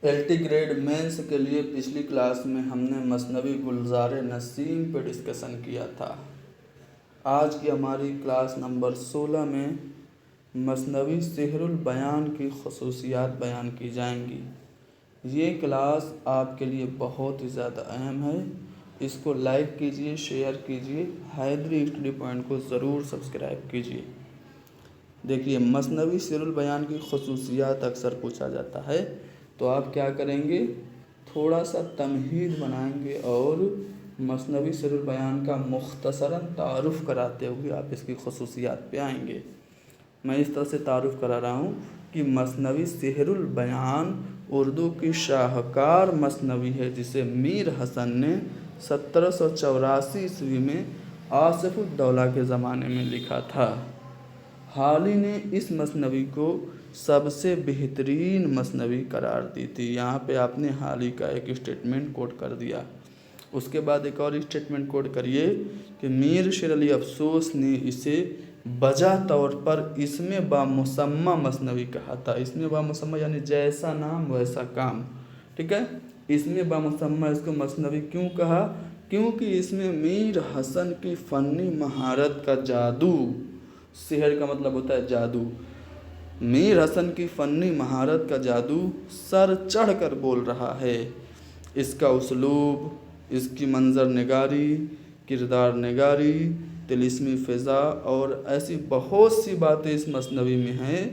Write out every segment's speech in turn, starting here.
LT grade means کے لیے پچھلی کلاس میں ہم نے مثنوی گلزار نسیم پہ ڈسکشن کیا تھا۔ آج کی ہماری کلاس نمبر 16 میں مثنوی سحر البیان کی خصوصیات بیان کی جائیں گی۔ یہ کلاس آپ کے لیے بہت ہی زیادہ اہم ہے، اس کو لائک کیجئے، شیئر کیجئے، حیدری اسٹڈی پوائنٹ کو ضرور سبسکرائب کیجئے۔ دیکھیے، مثنوی سحر البیان کی خصوصیات اکثر پوچھا جاتا ہے، تو آپ کیا کریں گے، تھوڑا سا تمہید بنائیں گے اور مثنوی سحر البیان کا مختصراً تعارف کراتے ہوئے آپ اس کی خصوصیات پہ آئیں گے۔ میں اس طرح سے تعارف کرا رہا ہوں کہ مثنوی سحر البیان اردو کی شاہکار مثنوی ہے، جسے میر حسن نے 1784 عیسوی میں آصف الدولہ کے زمانے میں لکھا تھا۔ حالی نے اس مثنوی کو سب سے بہترین مثنوی قرار دی تھی۔ یہاں پہ آپ نے حالی کا ایک اسٹیٹمنٹ کوٹ کر دیا۔ اس کے بعد ایک اور اسٹیٹمنٹ کوٹ کریے کہ میر شیر علی افسوس نے اسے بجا طور پر اسم بامسمى مثنوی کہا تھا۔ اسم بامسمى یعنی جیسا نام ویسا کام، ٹھیک ہے۔ اسم بامسمى اس کو مثنوی کیوں کہا؟ کیونکہ اس میں میر حسن کی فنی مہارت کا جادو، سحر کا مطلب ہوتا ہے جادو، میر حسن کی فنی مہارت کا جادو سر چڑھ کر بول رہا ہے۔ اس کا اسلوب، اس کی منظر نگاری، کردار نگاری، طلسمی فضا اور ایسی بہت سی باتیں اس مثنوی میں ہیں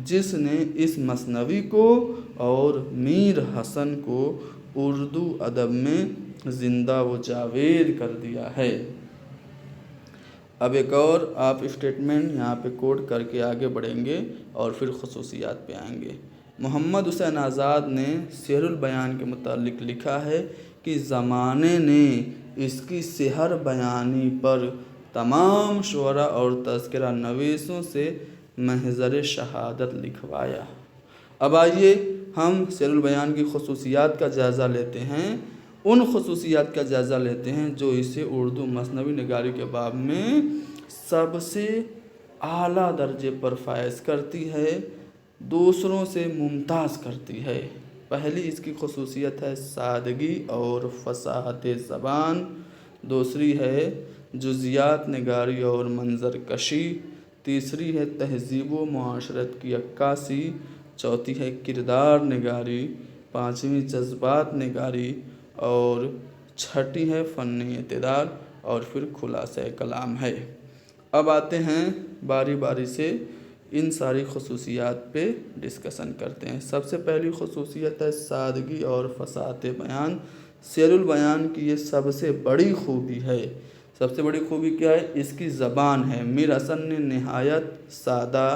جس نے اس مثنوی کو اور میر حسن کو اردو ادب میں زندہ و جاوید کر دیا ہے۔ اب ایک اور آپ اسٹیٹمنٹ یہاں پہ کوٹ کر کے آگے بڑھیں گے اور پھر خصوصیات پہ آئیں گے۔ محمد حسین آزاد نے سحر البیان کے متعلق لکھا ہے کہ زمانے نے اس کی سحر بیانی پر تمام شعراء اور تذکرہ نویسوں سے محضر شہادت لکھوایا۔ اب آئیے ہم سحر البیان کی خصوصیات کا جائزہ لیتے ہیں، ان خصوصیات کا جائزہ لیتے ہیں جو اسے اردو مثنوی نگاری کے باب میں سب سے اعلیٰ درجے پر فائز کرتی ہے، دوسروں سے ممتاز کرتی ہے۔ پہلی اس کی خصوصیت ہے سادگی اور فصاحت زبان، دوسری ہے جزیات نگاری اور منظر کشی، تیسری ہے تہذیب و معاشرت کی عکاسی، چوتھی ہے کردار نگاری، پانچویں جذبات نگاری اور چھٹی ہے فنی اعتدال اور پھر خلاصہ کلام ہے۔ اب آتے ہیں باری باری سے ان ساری خصوصیات پہ ڈسکشن کرتے ہیں۔ سب سے پہلی خصوصیت ہے سادگی اور فصاحت بیان۔ سحر البیان کی یہ سب سے بڑی خوبی ہے۔ سب سے بڑی خوبی کیا ہے؟ اس کی زبان ہے۔ میر حسن نے نہایت سادہ،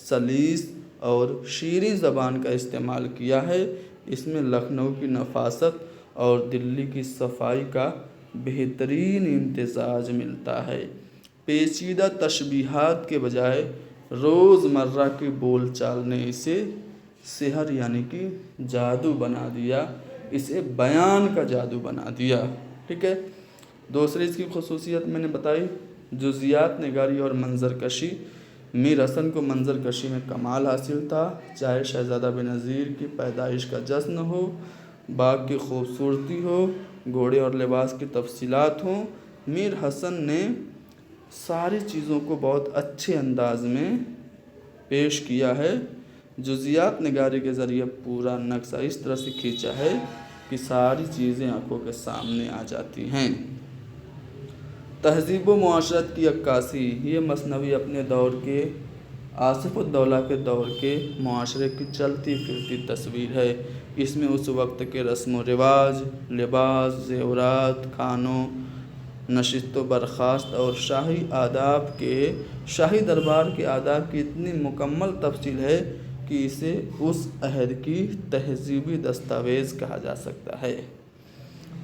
سلیس اور شیریں زبان کا استعمال کیا ہے۔ اس میں لکھنؤ کی نفاست اور دلی کی صفائی کا بہترین امتزاج ملتا ہے۔ پیچیدہ تشبیہات کے بجائے روز مرہ کی بول چال نے اسے سحر یعنی کہ جادو بنا دیا، اسے بیان کا جادو بنا دیا، ٹھیک ہے۔ دوسری اس کی خصوصیت میں نے بتائی جزیات نگاری اور منظر کشی۔ میر حسن کو منظر کشی میں کمال حاصل تھا، چاہے شہزادہ بینظیر کی پیدائش کا جشن ہو، باغ کی خوبصورتی ہو، گھوڑے اور لباس کی تفصیلات ہوں، میر حسن نے ساری چیزوں کو بہت اچھے انداز میں پیش کیا ہے۔ جزیات نگاری کے ذریعے پورا نقشہ اس طرح سے کھینچا ہے کہ ساری چیزیں آنکھوں کے سامنے آ جاتی ہیں۔ تہذیب و معاشرت کی عکاسی، یہ مثنوی اپنے دور کے آصف الدولہ کے دور کے معاشرے کی چلتی پھرتی تصویر ہے۔ اس میں اس وقت کے رسم و رواج، لباس، زیورات، کھانوں، نشست و برخاست اور شاہی دربار کے آداب کی اتنی مکمل تفصیل ہے کہ اسے اس عہد کی تہذیبی دستاویز کہا جا سکتا ہے۔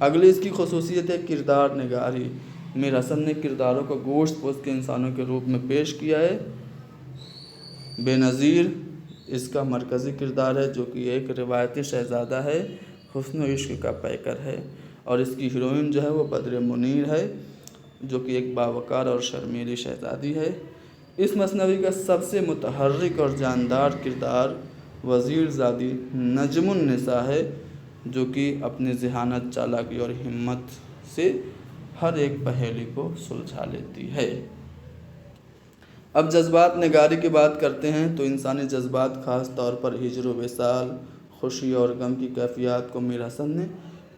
اگلی اس کی خصوصیت ہے کردار نگاری۔ میر حسن نے کرداروں کو گوشت پوست کے انسانوں کے روپ میں پیش کیا ہے۔ بینظیر اس کا مرکزی کردار ہے، جو کہ ایک روایتی شہزادہ ہے، حسن و عشق کا پیکر ہے، اور اس کی ہیروئن جو ہے وہ بدر منیر ہے، جو کہ ایک باوقار اور شرمیلی شہزادی ہے۔ اس مثنوی کا سب سے متحرک اور جاندار کردار وزیر زادی نجم النساء ہے، جو کہ اپنی ذہانت، چالاکی اور ہمت سے ہر ایک پہیلی کو سلجھا لیتی ہے۔ اب جذبات نگاری کی بات کرتے ہیں تو انسانی جذبات، خاص طور پر ہجر و وصال، خوشی اور غم کی کیفیات کو میر حسن نے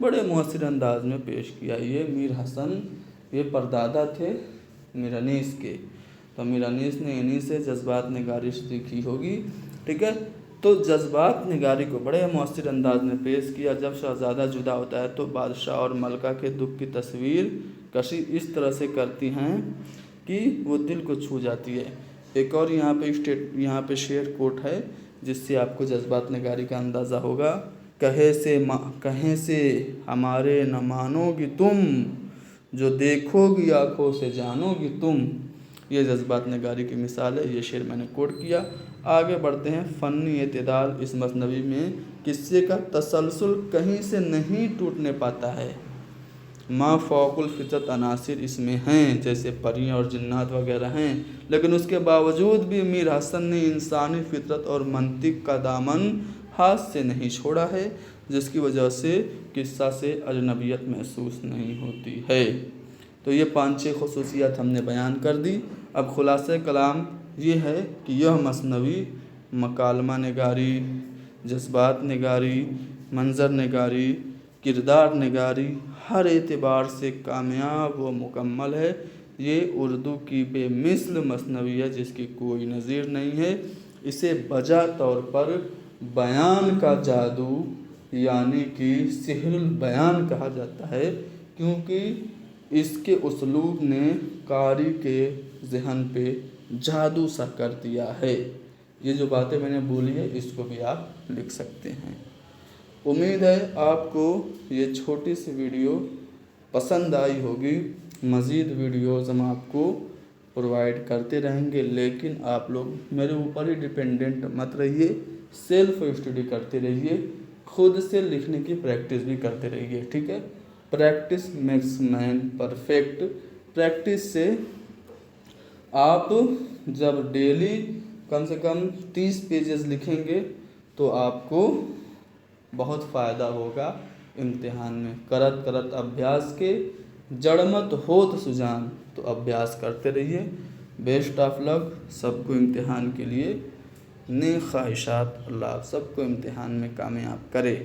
بڑے مؤثر انداز میں پیش کیا۔ یہ میر حسن یہ پردادا تھے میر انیس کے، تو میر انیس نے انہی سے جذبات نگاری سیکھی ہوگی، ٹھیک ہے۔ تو جذبات نگاری کو بڑے مؤثر انداز میں پیش کیا۔ جب شہزادہ جدا ہوتا ہے تو بادشاہ اور ملکہ کے دکھ کی تصویر کشی اس طرح سے کرتی ہیں کہ وہ دل کو چھو جاتی ہے۔ ایک اور یہاں پہ شعر کوٹ ہے جس سے آپ کو جذبات نگاری کا اندازہ ہوگا۔ کہیں سے ہمارے نہ مانو گی تم، جو دیکھو گی آنکھوں سے جانو گی تم۔ یہ جذبات نگاری کی مثال ہے، یہ شعر میں نے کوٹ کیا۔ آگے بڑھتے ہیں۔ فنی اعتدال اس مثنوی میں قصے کا تسلسل کہیں سے نہیں ٹوٹنے پاتا ہے۔ ما فوق الفطرت عناصر اس میں ہیں، جیسے پریاں اور جنات وغیرہ ہیں، لیکن اس کے باوجود بھی میر حسن نے انسانی فطرت اور منطق کا دامن ہاتھ سے نہیں چھوڑا ہے، جس کی وجہ سے قصہ سے اجنبیت محسوس نہیں ہوتی ہے۔ تو یہ 5-6 خصوصیات ہم نے بیان کر دی۔ اب خلاصہ کلام یہ ہے کہ یہ مثنوی مکالمہ نگاری، جذبات نگاری، منظر نگاری، کردار نگاری ہر اعتبار سے کامیاب و مکمل ہے۔ یہ اردو کی بے مثل مثنوی ہے جس کی کوئی نظیر نہیں ہے۔ اسے بجا طور پر بیان کا جادو یعنی کہ سحر البیان کہا جاتا ہے، کیونکہ اس کے اسلوب نے قاری کے ذہن پہ جادو سا کر دیا ہے۔ یہ جو باتیں میں نے بولی ہے اس کو بھی آپ لکھ سکتے ہیں۔ امید ہے آپ کو یہ چھوٹی سی ویڈیو پسند آئی ہوگی۔ مزید ویڈیوز ہم آپ کو پرووائڈ کرتے رہیں گے، لیکن آپ لوگ میرے اوپر ہی ڈیپینڈنٹ مت رہیے، سیلف اسٹڈی کرتے رہیے، خود سے لکھنے کی پریکٹس بھی کرتے رہیے، ٹھیک ہے۔ Practice makes man perfect. Practice سے آپ جب ڈیلی کم سے کم 30 پیجز لکھیں گے تو آپ کو بہت فائدہ ہوگا امتحان میں۔ کرت کرت ابھیاس کے جڑمت ہوت سجان، تو ابھیاس کرتے رہیے۔ بیسٹ آف لک سب کو امتحان کے لیے، نیک خواہشات۔ اللہ آپ سب کو امتحان میں کامیاب کرے۔